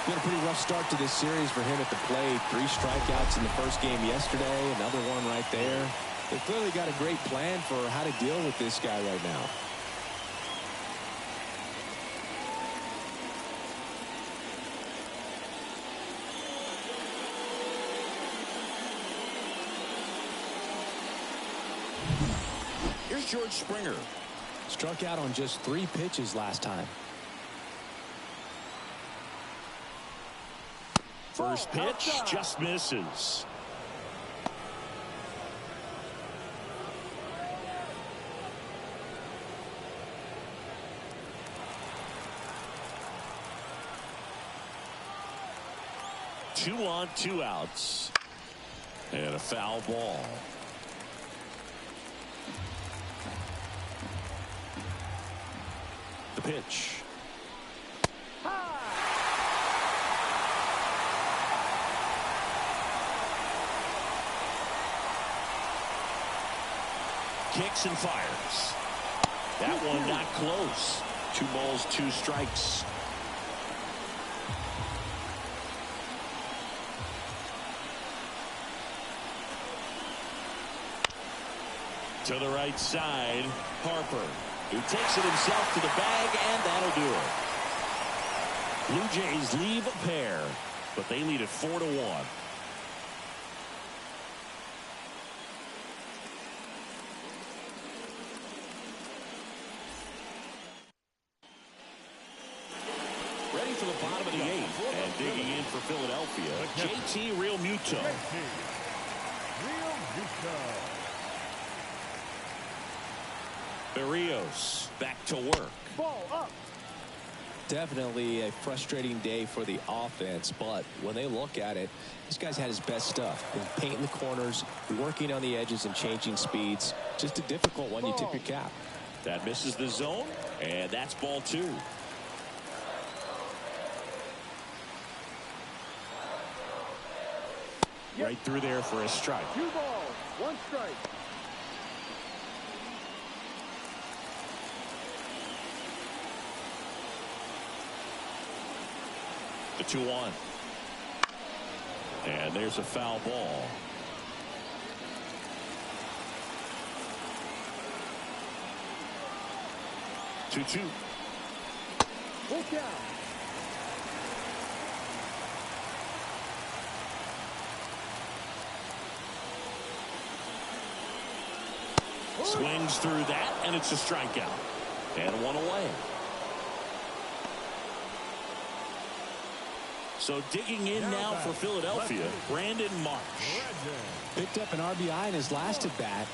Been a pretty rough start to this series for him at the plate. 3 strikeouts in the first game yesterday. Another one right there. They clearly got a great plan for how to deal with this guy right now. Here's George Springer. Struck out on just 3 pitches last time. First pitch just misses. Two on, 2 outs. And a foul ball. The pitch. Kicks and fires. That one not close. 2 balls, 2 strikes. To the right side, Harper. He takes it himself to the bag, and that'll do it. Blue Jays leave a pair, but they lead it 4-1. Ready for the bottom of the 8th, and digging in for Philadelphia, JT Realmuto. Berrios back to work. Ball up. Definitely a frustrating day for the offense, but when they look at it, this guy's had his best stuff. Been painting the corners, working on the edges and changing speeds. Just a difficult one. You tip your cap. That misses the zone, and that's ball 2. Right through there for a strike. 2 balls, 1 strike. The 2-1. And there's a foul ball. Two. Full count. Swings through that, and it's a strikeout. And 1 away. So digging in now for Philadelphia, Brandon Marsh. Picked up an RBI in his last at bat.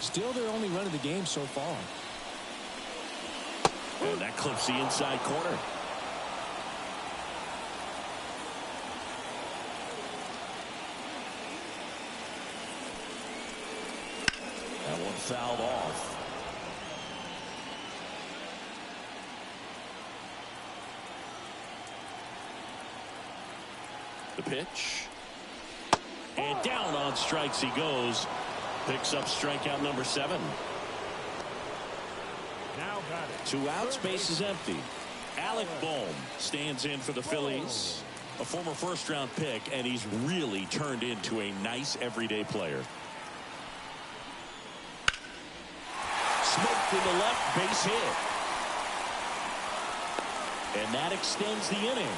Still their only run of the game so far. And that clips the inside corner. That one fouled off. The pitch. And down on strikes he goes. Picks up strikeout number 7. Now batting. 2 outs, base is empty. Alec Bohm stands in for the Phillies. A former first-round pick, and he's really turned into a nice everyday player. Smoked in the left, base hit. And that extends the inning.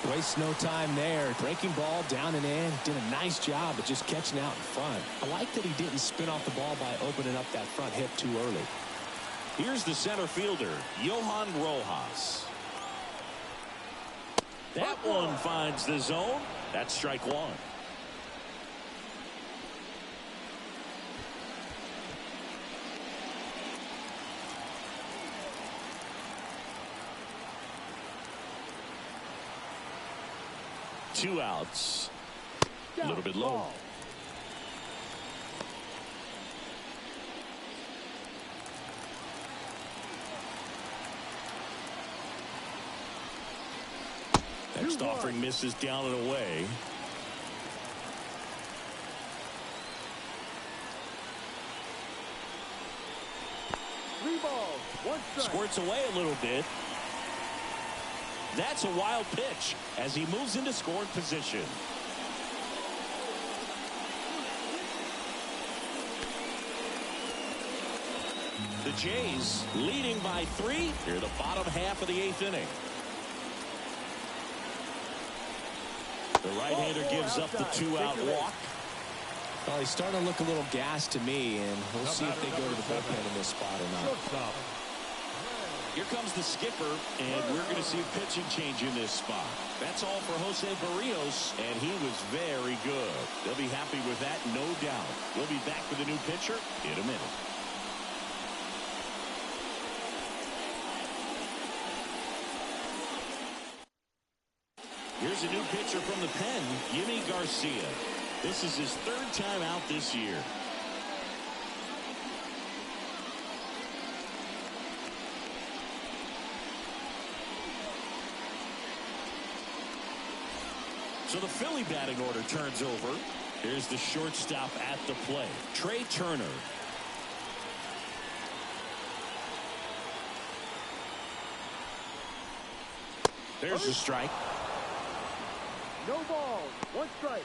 Wastes no time there. Breaking ball down and in. Did a nice job of just catching out in front. I like that he didn't spin off the ball by opening up that front hip too early. Here's the center fielder, Johan Rojas. That one finds the zone. That's strike 1. Two outs. A little bit low. Next offering misses down and away. Three balls, 1 strike. Squirts away a little bit. That's a wild pitch as he moves into scoring position. The Jays leading by 3 here the bottom half of the 8th inning. The right-hander gives up the 2-out walk. Well, he's starting to look a little gassed to me, and we'll see if they go to the bullpen in this spot or not. Here comes the skipper, and we're going to see a pitching change in this spot. That's all for Jose Barrios, and he was very good. They'll be happy with that, no doubt. We'll be back with a new pitcher in a minute. Here's a new pitcher from the pen, Yimi Garcia. This is his 3rd time out this year. So the Philly batting order turns over. Here's the shortstop at the plate, Trey Turner. There's the strike. No balls, 1 strike.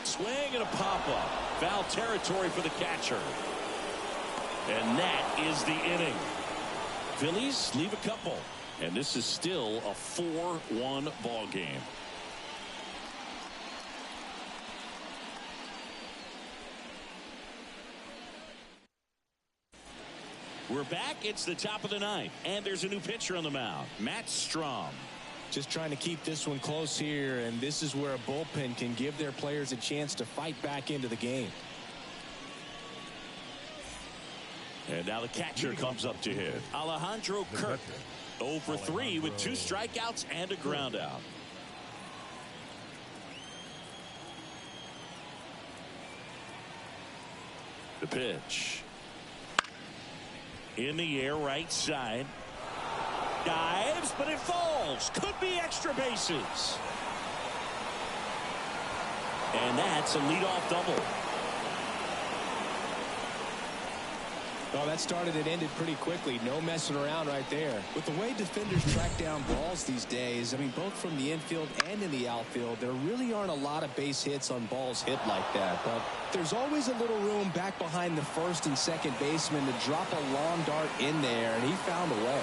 Swing and a pop-up. Foul territory for the catcher. And that is the inning. Phillies leave a couple. And this is still a 4-1 ball game. We're back. It's the top of the 9th. And there's a new pitcher on the mound, Matt Strom. Just trying to keep this one close here, and this is where a bullpen can give their players a chance to fight back into the game. And now the catcher comes up to hit. Alejandro Kirk, 0 for 3 with 2 strikeouts and a ground out. The pitch. In the air, right side. Dives, but it falls. Could be extra bases. And that's a leadoff double. Well, that started and ended pretty quickly. No messing around right there. With the way defenders track down balls these days, I mean, both from the infield and in the outfield, there really aren't a lot of base hits on balls hit like that. But there's always a little room back behind the first and second baseman to drop a long dart in there, and he found a way.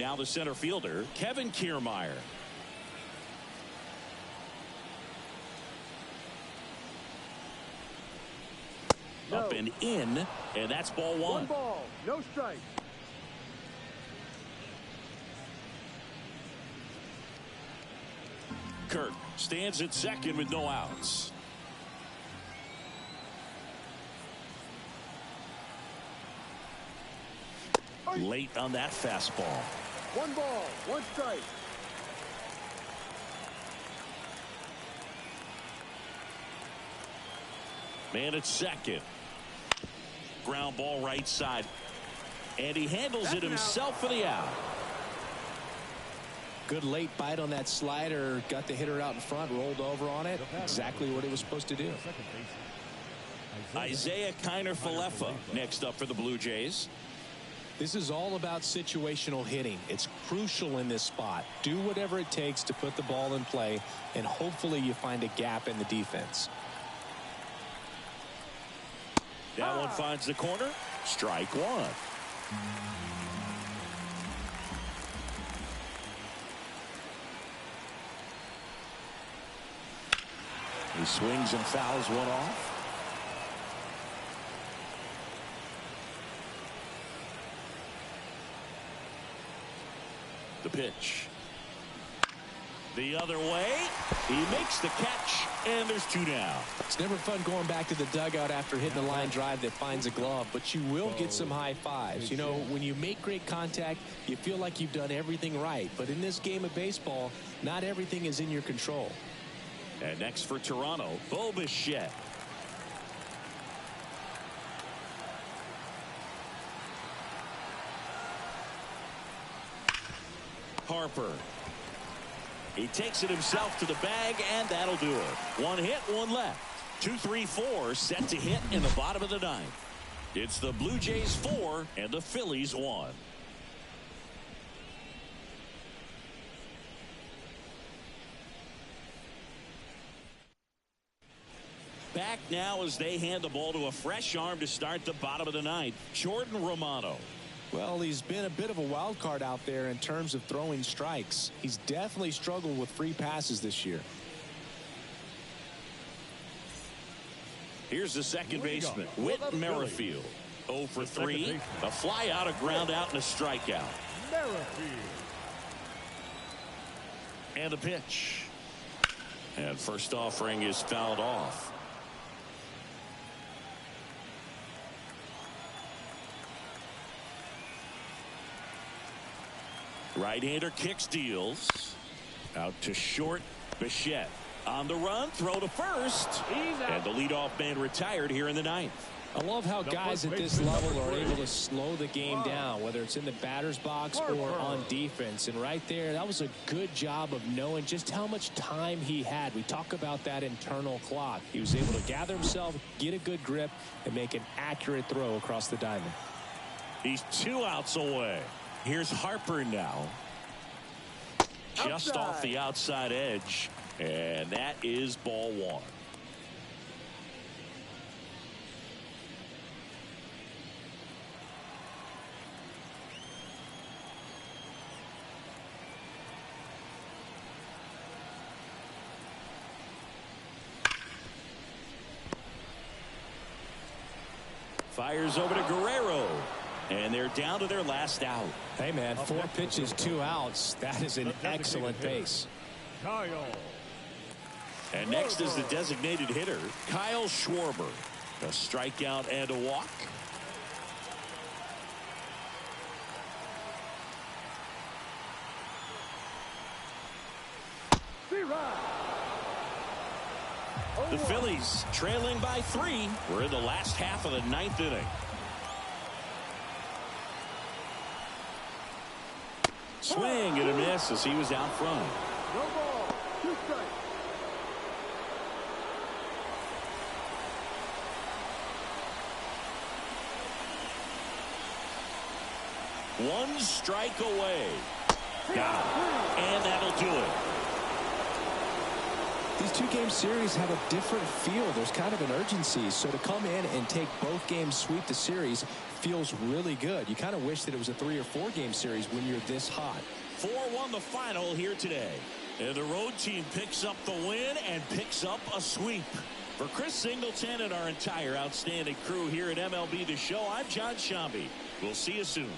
now the center fielder, Kevin Kiermaier. No. Up and in, and that's ball one. One ball, no strike. Kirk stands at second with no outs. Late on that fastball. One ball, one strike. Man at second. Ground ball right side. And he handles it himself for the out. Good late bite on that slider. Got the hitter out in front, rolled over on it. Exactly what he was supposed to do. Isaiah Kiner-Falefa next up for the Blue Jays. This is all about situational hitting. It's crucial in this spot. Do whatever it takes to put the ball in play, and hopefully you find a gap in the defense. That one finds the corner. Strike one. He swings and fouls one off. The pitch. The other way. He makes the catch, and there's two down. It's never fun going back to the dugout after hitting a line drive that finds a glove, but you will get some high fives. You know, when you make great contact, you feel like you've done everything right. But in this game of baseball, not everything is in your control. And next for Toronto, Bo Bichette. Harper. He takes it himself to the bag, and that'll do it. One hit, one left. 2-3-4 set to hit in the bottom of the ninth. It's the Blue Jays 4 and the Phillies 1. Back now as they hand the ball to a fresh arm to start the bottom of the ninth. Jordan Romano. Well, he's been a bit of a wild card out there in terms of throwing strikes. He's definitely struggled with free passes this year. Here's the second baseman, Whit Merrifield. 0 for 3. A fly out, a ground out, and a strikeout. And a pitch. And first offering is fouled off. Right-hander kicks, deals. Out to short. Bichette on the run. Throw to first. And the leadoff man retired here in the ninth. I love how guys at this level are able to slow the game down, whether it's in the batter's box or on defense. And right there, that was a good job of knowing just how much time he had. We talk about that internal clock. He was able to gather himself, get a good grip, and make an accurate throw across the diamond. He's 2 outs away. Here's Harper now. Just off the outside edge. And that is ball one. Fires over to Guerrero. And they're down to their last out. Hey, man, 4 pitches, 2 outs. That is an excellent pace. And next is the designated hitter, Kyle Schwarber. A strikeout and a walk. The Phillies trailing by 3. We're in the last half of the ninth inning. Swing and a miss as he was out front. No ball, 2 strikes. One strike away. Got him. And that'll do it. These two-game series have a different feel. There's kind of an urgency. So to come in and take both games, sweep the series, feels really good. You kind of wish that it was a 3 or 4 game series when you're this hot. 4-1 the final here today. And the road team picks up the win and picks up a sweep. For Chris Singleton and our entire outstanding crew here at MLB The Show, I'm John Shambi. We'll see you soon.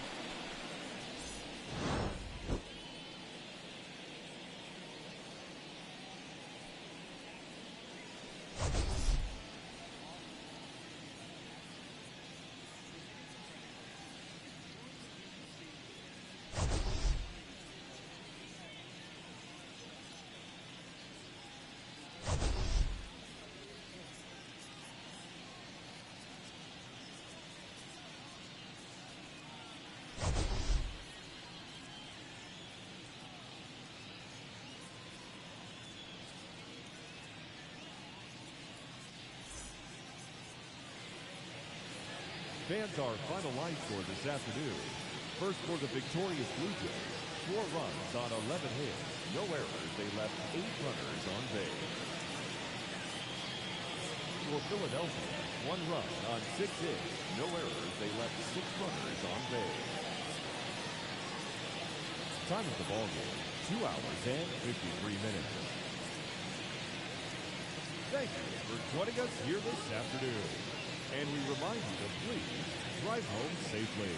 Fans, our final line score this afternoon. First for the victorious Blue Jays, 4 runs on 11 hits. No errors. They left 8 runners on base. For Philadelphia, 1 run on 6 hits. No errors. They left 6 runners on base. Time of the ball game, 2 hours and 53 minutes. Thank you for joining us here this afternoon. And we remind you to please drive home safely.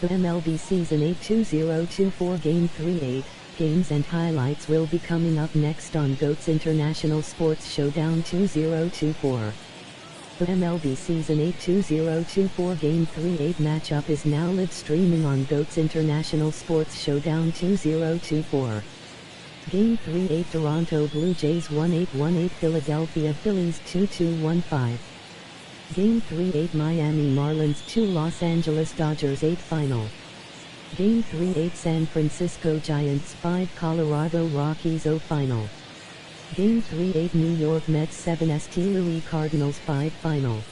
The MLB Season 8 2024 Game 3-8 games and highlights will be coming up next on GOAT's International Sports Showdown 2024. The MLB Season 8 2024 Game 3-8 matchup is now live streaming on GOAT's International Sports Showdown 2024. Game 3-8 Toronto Blue Jays 1-8 Philadelphia Phillies 2-15. Game 3-8 Miami Marlins 2 Los Angeles Dodgers 8 Final. Game 3-8 San Francisco Giants 5 Colorado Rockies 0 Final. Game 3-8 New York Mets 7 St. Louis Cardinals 5 Final.